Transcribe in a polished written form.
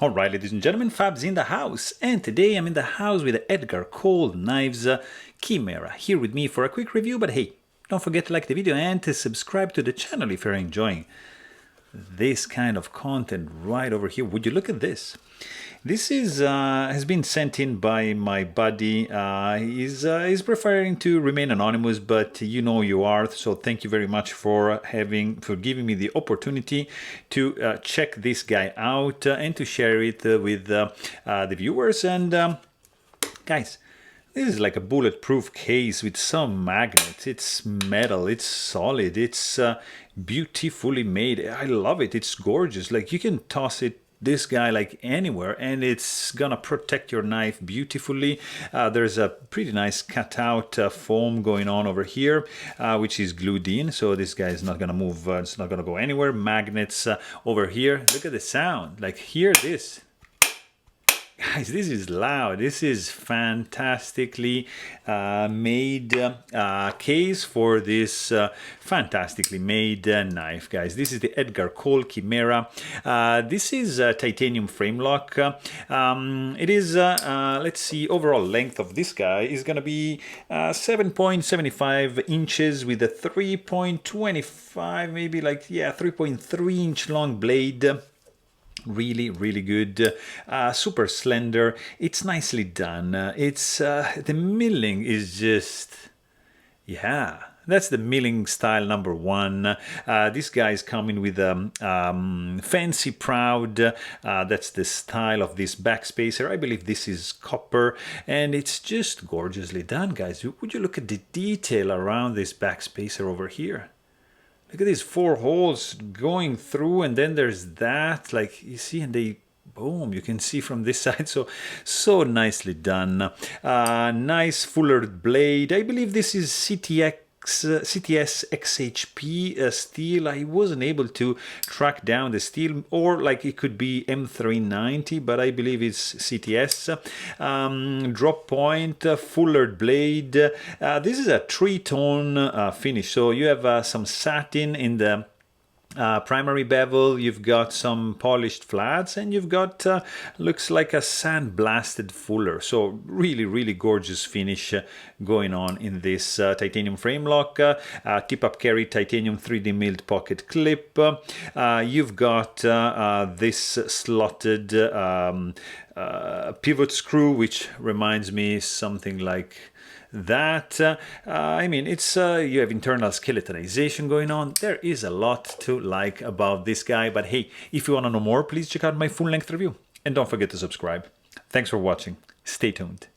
Alright, ladies and gentlemen, Fab's in the house, and today I'm in the house with the Edgar Cole Knives Chimera, here with me for a quick review, but hey, don't forget to like the video and to subscribe to the channel if you're enjoying this kind of content right over here. Would you look at this? This is has been sent in by my buddy. He's preferring to remain anonymous, but you know you are. So thank you very much for giving me the opportunity to check this guy out and to share it with the viewers. And guys, this is like a bulletproof case with some magnets. It's metal, it's solid, it's beautifully made. I love it, it's gorgeous. Like you can toss this guy like anywhere and it's gonna protect your knife beautifully. There's a pretty nice cutout foam going on over here, which is glued in, so this guy is not gonna move, it's not gonna go anywhere. Magnets over here. Look at the sound, like hear this. Guys, this is loud. This is fantastically made case for this fantastically made knife, guys. This is the Edgar Cole Chimera. This is a titanium frame lock. It is, let's see, overall length of this guy is going to be 7.75 inches with a 3.25, maybe like, yeah, 3.3 inch long blade. Really good, super slender. It's nicely done. It's the milling is just, yeah, that's the milling style number one. This guy is coming with fancy proud. That's the style of this backspacer. I believe this is copper, and it's just gorgeously done, guys. Would you look at the detail around this backspacer over here? Look at these 4 holes going through, and then there's that, like you see, and they, boom, you can see from this side. So nicely done. Nice fullered blade. I believe this is CTS XHP steel. I wasn't able to track down the steel, or like it could be M390, but I believe it's CTS. Drop point, fullered blade. This is a 3-tone finish, so you have some satin in the primary bevel, you've got some polished flats, and you've got looks like a sandblasted fuller. So really gorgeous finish going on in this titanium frame lock. Tip-up carry titanium 3D milled pocket clip. You've got this slotted pivot screw, which reminds me something like that. I mean, it's you have internal skeletonization going on. There is a lot to like about this guy, but hey, if you want to know more, please check out my full-length review, and don't forget to subscribe. Thanks for watching. Stay tuned.